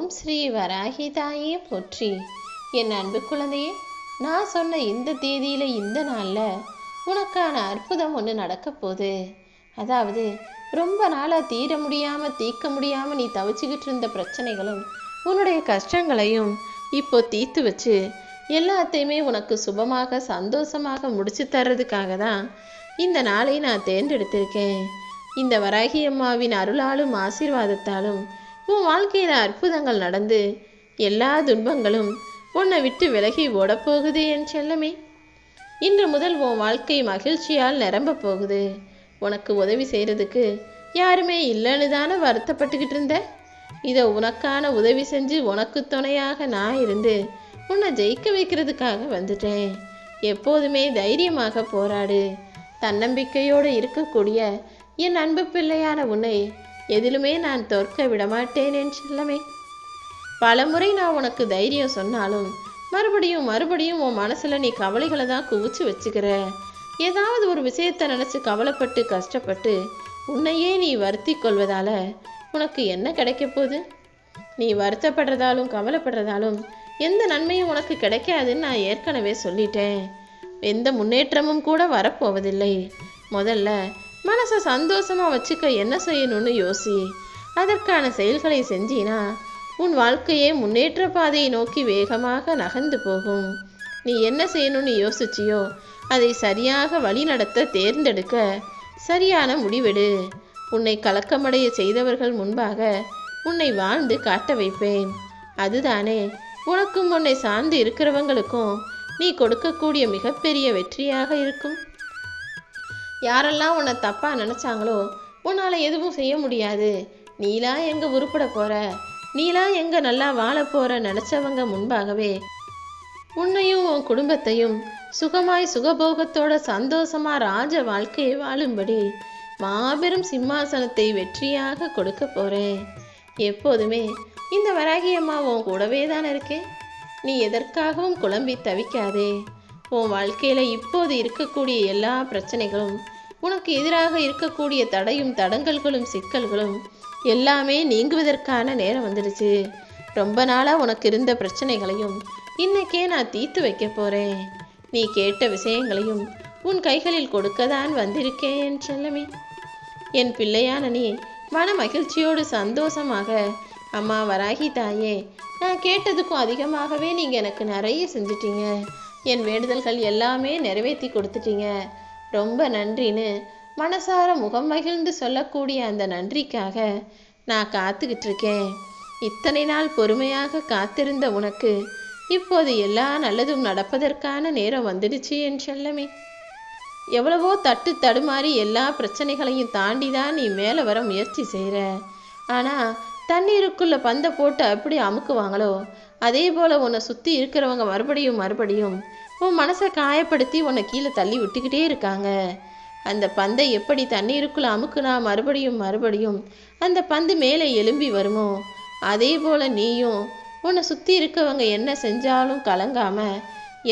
ஓம் ஸ்ரீ வராகி தாயே போற்றி. என் அன்பு குழந்தையே, நான் சொன்ன இந்த தேதியில் இந்த நாளில் உனக்கான அற்புதம் ஒன்று நடக்க போகுது. அதாவது ரொம்ப நாளாக தீர முடியாமல் தீர்க்க முடியாமல் நீ தவிச்சுக்கிட்டு இருந்த பிரச்சனைகளும் உன்னுடைய கஷ்டங்களையும் இப்போ தீர்த்து வச்சு எல்லாத்தையுமே உனக்கு சுபமாக சந்தோஷமாக முடிச்சு தர்றதுக்காக தான் இந்த நாளை நான் தேர்ந்தெடுத்திருக்கேன். இந்த வராகி அம்மாவின் அருளாலும் ஆசீர்வாதத்தாலும் உன் வாழ்க்கையில் அற்புதங்கள் நடந்து எல்லா துன்பங்களும் உன்னை விட்டு விலகி ஓடப்போகுது என் செல்லமே. இன்று முதல் உன் வாழ்க்கை மகிழ்ச்சியால் நிரம்ப போகுது. உனக்கு உதவி செய்கிறதுக்கு யாருமே இல்லைன்னு தானே வருத்தப்பட்டுக்கிட்டு இருந்த. இதை உனக்கான உதவி செஞ்சு உனக்கு துணையாக நான் இருந்து உன்னை ஜெயிக்க வைக்கிறதுக்காக வந்துட்டேன். எப்போதுமே தைரியமாக போராடு. தன்னம்பிக்கையோடு இருக்கக்கூடிய என் அன்பு பிள்ளையான உன்னை எதிலுமே நான் தோற்க விடமாட்டேன் என் செல்லமே. பலமுறை நான் உனக்கு தைரியம் சொன்னாலும் மறுபடியும் உன் மனசில் நீ கவலைகளை தான் குவிச்சு வச்சுக்கிற. ஏதாவது ஒரு விஷயத்தை நினச்சி கவலைப்பட்டு கஷ்டப்பட்டு உன்னையே நீ வருத்தி கொள்வதால உனக்கு என்ன கிடைக்க போகுது? நீ வருத்தப்படுறதாலும் கவலைப்படுறதாலும் எந்த நன்மையும் உனக்கு கிடைக்காதுன்னு நான் ஏற்கனவே சொல்லிட்டேன். எந்த முன்னேற்றமும் கூட வரப்போவதில்லை. முதல்ல மனசை சந்தோஷமாக வச்சுக்க என்ன செய்யணும்னு யோசி. அதற்கான செயல்களை செஞ்சினா உன் வாழ்க்கையே முன்னேற்ற பாதையை நோக்கி வேகமாக நகர்ந்து போகும். நீ என்ன செய்யணும்னு யோசிச்சியோ அதை சரியாக வழி நடத்த தேர்ந்தெடுக்க சரியான முடிவெடு. உன்னை கலக்கமடைய செய்தவர்கள் முன்பாக உன்னை வாழ்ந்து காட்ட வைப்பேன். அதுதானே உனக்கும் உன்னை சார்ந்து இருக்கிறவங்களுக்கும் நீ கொடுக்கக்கூடிய மிகப்பெரிய வெற்றியாக இருக்கும். யாரெல்லாம் உன்னை தப்பாக நினச்சாங்களோ உன்னால் எதுவும் செய்ய முடியாது, நீலாம் எங்கே உருப்பட போகிற, நீலாம் எங்கே நல்லா வாழ போகிற நினச்சவங்க முன்பாகவே உன்னையும் உன் குடும்பத்தையும் சுகமாய் சுகபோகத்தோட சந்தோஷமாக ராஜ வாழ்க்கையை வாழும்படி மாபெரும் சிம்மாசனத்தை வெற்றியாக கொடுக்க போகிறேன். எப்போதுமே இந்த வராகி அம்மா உன் கூடவே தான் இருக்கேன். நீ எதற்காகவும் குழம்பி தவிக்காதே. உன் வாழ்க்கையில் இப்போது இருக்கக்கூடிய எல்லா பிரச்சனைகளும், உனக்கு எதிராக இருக்கக்கூடிய தடையும் தடங்கல்களும் சிக்கல்களும் எல்லாமே நீங்குவதற்கான நேரம் வந்துடுச்சு. ரொம்ப நாளாக உனக்கு இருந்த பிரச்சனைகளையும் இன்னைக்கே நான் தீர்த்து வைக்க போகிறேன். நீ கேட்ட விஷயங்களையும் உன் கைகளில் கொடுக்க தான் வந்திருக்கேன் என் செல்லமே. என் பிள்ளையான நீ மன மகிழ்ச்சியோடு சந்தோஷமாக, அம்மா வராகி தாயே, நான் கேட்டதுக்கும் அதிகமாகவே நீங்கள் எனக்கு நிறைய செஞ்சிட்டீங்க, என் வேண்டுதல்கள் எல்லாமே நிறைவேற்றி கொடுத்துட்டீங்க, ரொம்ப நன்றின்னு மனசார முகம் மகிழ்ந்து சொல்லக்கூடிய அந்த நன்றிக்காக நான் காத்துக்கிட்டு இருக்கேன். இத்தனை நாள் பொறுமையாக காத்திருந்த உனக்கு இப்போது எல்லா நல்லதும் நடப்பதற்கான நேரம் வந்துடுச்சு என் செல்லமே. எவ்வளவோ தட்டு தடுமாறி எல்லா பிரச்சனைகளையும் தாண்டி தான் நீ மேலே வர முயற்சி செய்கிற. ஆனால் தண்ணீருக்குள்ளே பந்தை போட்டு அப்படி அமுக்குவாங்களோ அதே போல் உன்னை சுற்றி இருக்கிறவங்க மறுபடியும் உன் மனசை காயப்படுத்தி உன்னை கீழே தள்ளி விட்டுக்கிட்டே இருக்காங்க. அந்த பந்தை எப்படி தண்ணீருக்குள்ளே அமுக்குனா மறுபடியும் அந்த பந்து மேலே எழும்பி வருமோ அதே போல் நீயும் உன்னை சுற்றி இருக்கவங்க என்ன செஞ்சாலும் கலங்காமல்,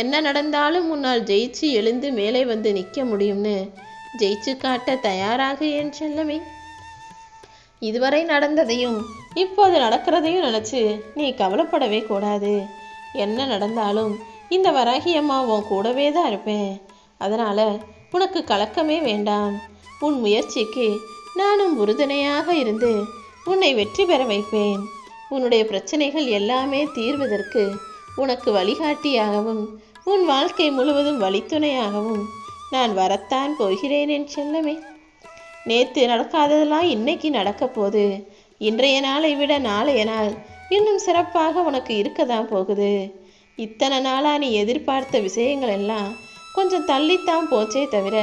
என்ன நடந்தாலும் உன்னால் ஜெயிச்சு எழுந்து மேலே வந்து நிற்க முடியும்னு ஜெயிச்சு காட்ட தயாராக என் செல்லமே. இதுவரை நடந்ததையும் இப்போது நடக்கிறதையும் நினச்சி நீ கவலைப்படவே கூடாது. என்ன நடந்தாலும் இந்த வராகி அம்மா உன் கூடவே தான் இருப்பேன். அதனால் உனக்கு கலக்கமே வேண்டாம். உன் முயற்சிக்கு நானும் உறுதுணையாக இருந்து உன்னை வெற்றி பெற வைப்பேன். உன்னுடைய பிரச்சனைகள் எல்லாமே தீர்வதற்கு உனக்கு வழிகாட்டியாகவும் உன் வாழ்க்கை முழுவதும் வழித்துணையாகவும் நான் வரத்தான் போகிறேன் என் செல்லமே. நேற்று நடக்காததெல்லாம் இன்னைக்கு நடக்க போகுது. இன்றைய நாளை விட நாளைய நாள் இன்னும் சிறப்பாக உனக்கு இருக்க தான் போகுது. இத்தனை நாளாக நீ எதிர்பார்த்த விஷயங்கள் எல்லாம் கொஞ்சம் தள்ளித்தான் போச்சே தவிர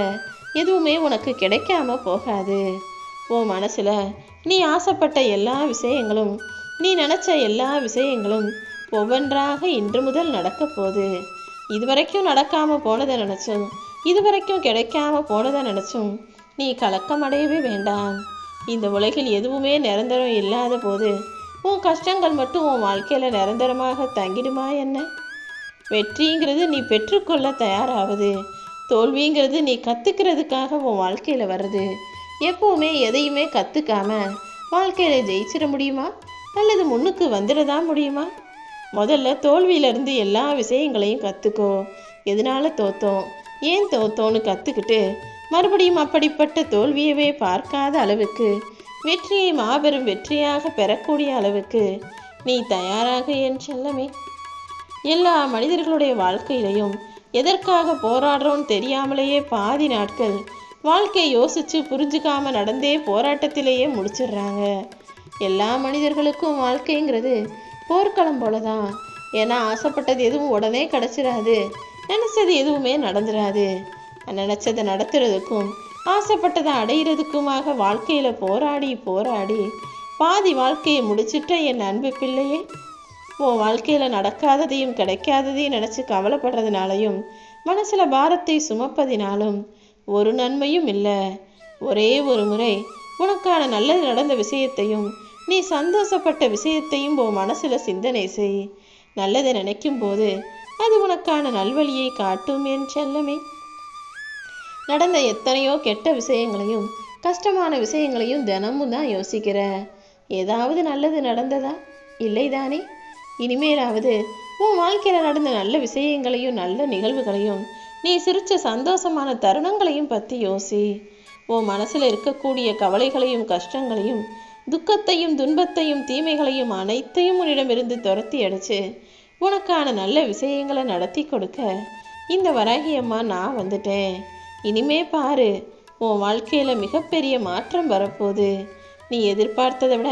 எதுவுமே உனக்கு கிடைக்காம போகாது. உன் மனசில் நீ ஆசைப்பட்ட எல்லா விஷயங்களும், நீ நினச்ச எல்லா விஷயங்களும் ஒவ்வொன்றாக இன்று முதல் நடக்க போகுது. இதுவரைக்கும் நடக்காமல் போனதை நினச்சும் இதுவரைக்கும் கிடைக்காம போனதை நினச்சும் நீ கலக்கம் அடையவே வேண்டாம். இந்த உலகில் எதுவுமே நிரந்தரம் இல்லாத போது உன் கஷ்டங்கள் மட்டும் உன் வாழ்க்கையில் நிரந்தரமாக தங்கிடுமா என்ன? வெற்றிங்கிறது நீ பெற்றுக்கொள்ள தயாராகுது, தோல்விங்கிறது நீ கற்றுக்கிறதுக்காக உன் வாழ்க்கையில் வர்றது. எப்போவுமே எதையுமே கற்றுக்காம வாழ்க்கையில் ஜெயிச்சிட முடியுமா? அல்லது முன்னுக்கு வந்துடதான் முடியுமா? முதல்ல தோல்வியிலிருந்து எல்லா விஷயங்களையும் கற்றுக்கோ. எதனால தோத்தோம், ஏன் தோத்தோன்னு கற்றுக்கிட்டு மறுபடியும் அப்படிப்பட்ட தோல்வியவே பார்க்காத அளவுக்கு வெற்றியை மாபெரும் வெற்றியாக பெறக்கூடிய அளவுக்கு நீ தயாராக என் செல்லமே. எல்லா மனிதர்களுடைய வாழ்க்கையிலையும் எதற்காக போராடுறோன்னு தெரியாமலேயே பாதி நாட்கள் வாழ்க்கையை யோசிச்சு புரிஞ்சுக்காம நடந்தே போராட்டத்திலேயே முடிச்சிடுறாங்க. எல்லா மனிதர்களுக்கும் வாழ்க்கைங்கிறது போர்க்களம் போலதான். ஏன்னா ஆசைப்பட்டது எதுவும் உடனே கிடச்சிடாது, நினச்சது எதுவுமே நடந்துடாது. நினச்சதை நடத்துறதுக்கும் ஆசைப்பட்டதை அடையிறதுக்குமாக வாழ்க்கையில் போராடி போராடி பாதி வாழ்க்கையை முடிச்சிட்ட என் அன்பு பிள்ளையே, உன் வாழ்க்கையில் நடக்காததையும் கிடைக்காததையும் நினச்சி கவலைப்படுறதுனாலையும் மனசில் பாரத்தை சுமப்பதினாலும் ஒரு நன்மையும் இல்லை. ஒரே ஒரு முறை உனக்கான நல்லது நடந்த விஷயத்தையும் நீ சந்தோஷப்பட்ட விஷயத்தையும் உன் மனசில் சிந்தனை செய். நல்லதை நினைக்கும் போது அது உனக்கான நல்வழியை காட்டும் என் செல்லமே. நடந்த எத்தனையோ கெட்ட விஷயங்களையும் கஷ்டமான விஷயங்களையும் தினமும் தான் யோசிக்கிற. ஏதாவது நல்லது நடந்ததா? இல்லைதானே? இனிமேலாவது உன் வாழ்க்கையில் நடந்த நல்ல விஷயங்களையும் நல்ல நிகழ்வுகளையும் நீ சிரிச்ச சந்தோஷமான தருணங்களையும் பற்றி யோசி. உன் மனசில் இருக்கக்கூடிய கவலைகளையும் கஷ்டங்களையும் துக்கத்தையும் துன்பத்தையும் தீமைகளையும் அனைத்தையும் உன்னிடமிருந்து துரத்தி அடிச்சு உனக்கான நல்ல விஷயங்களை நடத்தி கொடுக்க இந்த வராகி அம்மா நான் வந்துட்டேன். இனிமே பாரு, உன் வாழ்க்கையில் மிகப்பெரிய மாற்றம் வரப்போகுது. நீ எதிர்பார்த்ததை விட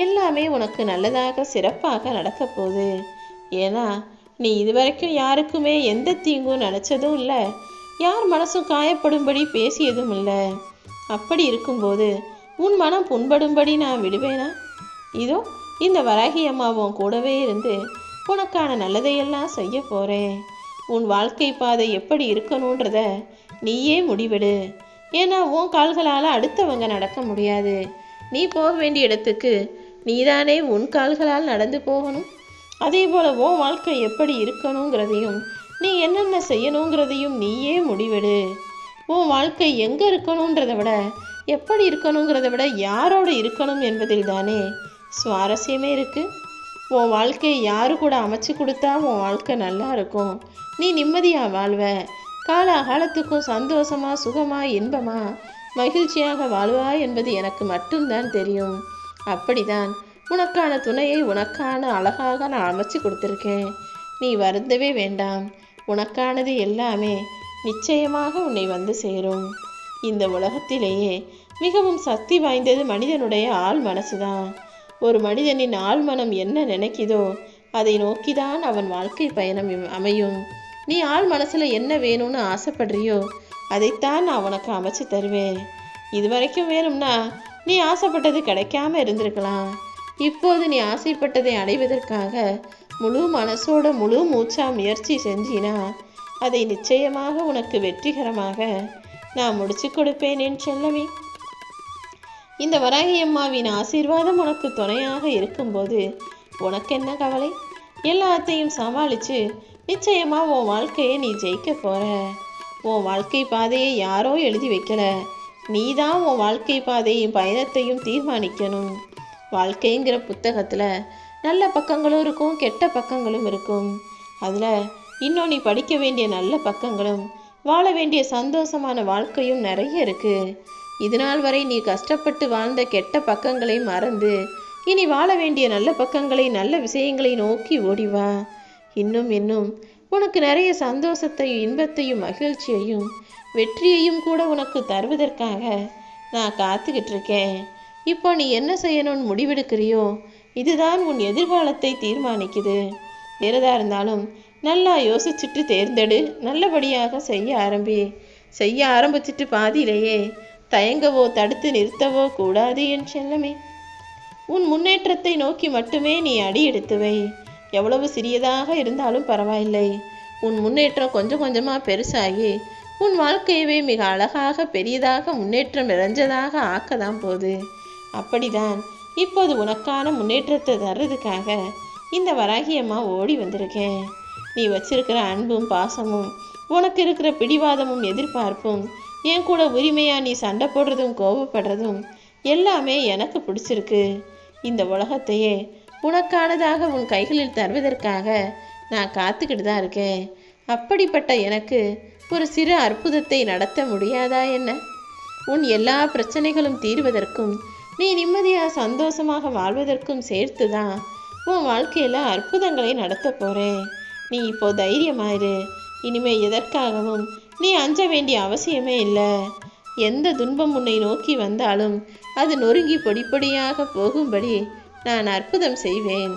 எல்லாமே உனக்கு நல்லதாக சிறப்பாக நடக்க போகுது. ஏன்னா நீ இதுவரைக்கும் யாருக்குமே எந்த தீங்கும் நினச்சதும் இல்லை, யார் மனசும் காயப்படும்படி பேசியதும் இல்லை. அப்படி இருக்கும்போது உன் மனம் புண்படும்படி நான் விடுவேனா? இதோ இந்த வராகி அம்மாவும் கூடவே இருந்து உனக்கான நல்லதையெல்லாம் செய்ய போகிறேன். உன் வாழ்க்கை பாதை எப்படி இருக்கணுன்றத நீயே முடிவெடு. ஏன்னா உன் கால்களால் அடுத்தவங்க நடக்க முடியாது. நீ போக வேண்டிய இடத்துக்கு நீதானே உன் கால்களால் நடந்து போகணும். அதே போல் உன் வாழ்க்கை எப்படி இருக்கணுங்கிறதையும் நீ என்னென்ன செய்யணுங்கிறதையும் நீயே முடிவெடு. உன் வாழ்க்கை எங்கே இருக்கணுன்றதை விட எப்படி இருக்கணுங்கிறத விட யாரோடு இருக்கணும் என்பதில் தானே சுவாரஸ்யமே இருக்குது. உன் வாழ்க்கையை யாரு கூட அமைச்சு கொடுத்தா உன் வாழ்க்கை நல்லா இருக்கும். நீ நிம்மதியாக வாழ்வ. காலாகாலத்துக்கும் சந்தோஷமாக சுகமாக இன்பமாக மகிழ்ச்சியாக வாழ்வா என்பது எனக்கு மட்டும்தான் தெரியும். அப்படிதான் உனக்கான துணையை உனக்கான அழகாக நான் அமைச்சு கொடுத்துருக்கேன். நீ வருந்தவே வேண்டாம். உனக்கானது எல்லாமே நிச்சயமாக உன்னை வந்து சேரும். இந்த உலகத்திலேயே மிகவும் சக்தி வாய்ந்தது மனிதனுடைய ஆள் மனசுதான். ஒரு மனிதனின் ஆள் மனம் என்ன நினைக்குதோ அதை நோக்கிதான் அவன் வாழ்க்கை பயணம் அமையும். நீ ஆள் மனசில் என்ன வேணும்னு ஆசைப்படுறியோ அதைத்தான் நான் உனக்கு அமைச்சு தருவேன். இது வரைக்கும் வேணும்னா நீ ஆசைப்பட்டது கிடைக்காம இருந்திருக்கலாம். இப்போது நீ ஆசைப்பட்டதை அடைவதற்காக முழு மனசோட முழு மூச்சா முயற்சி செஞ்சினா அதை நிச்சயமாக உனக்கு வெற்றிகரமாக நான் முடிச்சு கொடுப்பேன் என் செல்லமே. இந்த வராகி அம்மாவின் ஆசீர்வாதம் உனக்கு துணையாக இருக்கும்போது உனக்கு என்ன கவலை? எல்லாத்தையும் சமாளித்து நிச்சயமாக உன் வாழ்க்கையை நீ ஜெயிக்க போகிற. உன் வாழ்க்கை பாதையை யாரோ எழுதி வைக்கல, நீ தான் உன் வாழ்க்கை பாதையும் பயணத்தையும் தீர்மானிக்கணும். வாழ்க்கைங்கிற புத்தகத்தில் நல்ல பக்கங்களும் இருக்கும், கெட்ட பக்கங்களும் இருக்கும். அதில் இன்னும் நீ படிக்க வேண்டிய நல்ல பக்கங்களும் வாழ வேண்டிய சந்தோஷமான வாழ்க்கையும் நிறைய இருக்குது. இதுநாள் வரை நீ கஷ்டப்பட்டு வாழ்ந்த கெட்ட பக்கங்களை மறந்து இனி வாழ வேண்டிய நல்ல பக்கங்களை நல்ல விஷயங்களை நோக்கி ஓடிவா. இன்னும் உனக்கு நிறைய சந்தோஷத்தையும் இன்பத்தையும் மகிழ்ச்சியையும் வெற்றியையும் கூட உனக்கு தருவதற்காக நான் காத்துக்கிட்டு இருக்கேன். இப்போ நீ என்ன செய்யணும்னு முடிவெடுக்கிறியோ இதுதான் உன் எதிர்காலத்தை தீர்மானிக்குது. எதா இருந்தாலும் நல்லா யோசிச்சுட்டு தேர்ந்தெடு. நல்லபடியாக செய்ய ஆரம்பிச்சிட்டு பாதியிலேயே தயங்கவோ தடுத்து நிறுத்தவோ கூடாது என் செல்லமே. உன் முன்னேற்றத்தை நோக்கி மட்டுமே நீ அடி எடுத்து வை. எவ்வளவு சிறியதாக இருந்தாலும் பரவாயில்லை. உன் முன்னேற்றம் கொஞ்சம் கொஞ்சமாக பெருசாகி உன் வாழ்க்கையவே மிக அழகாக பெரியதாக முன்னேற்றம் நிறைஞ்சதாக ஆக்கதான் போகுது. அப்படிதான் இப்போது உனக்கான முன்னேற்றத்தை தர்றதுக்காக இந்த வராகி அம்மா ஓடி வந்திருக்கேன். நீ வச்சிருக்கிற அன்பும் பாசமும் உனக்கு இருக்கிற பிடிவாதமும் எதிர்பார்ப்பும் என் கூட உரிமையாக நீ சண்டை போடுறதும் கோபப்படுறதும் எல்லாமே எனக்கு பிடிச்சிருக்கு. இந்த உலகத்தையே உனக்கானதாக உன் கைகளில் தருவதற்காக நான் காத்துக்கிட்டு தான் இருக்கேன். அப்படிப்பட்ட எனக்கு ஒரு சிறு அற்புதத்தை நடத்த முடியாதா என்ன? உன் எல்லா பிரச்சனைகளும் தீர்வதற்கும் நீ நிம்மதியாக சந்தோஷமாக வாழ்வதற்கும் சேர்த்து தான் உன் வாழ்க்கையில் அற்புதங்களை நடத்த போகிறேன். நீ இப்போ தைரியமாயிரு. இனிமே எதற்காகவும் நீ அஞ்ச வேண்டிய அவசியமே இல்லை. எந்த துன்பம் உன்னை நோக்கி வந்தாலும் அது நொறுங்கி பொடி பொடியாக போகும்படி நான் அற்புதம் செய்வேன்.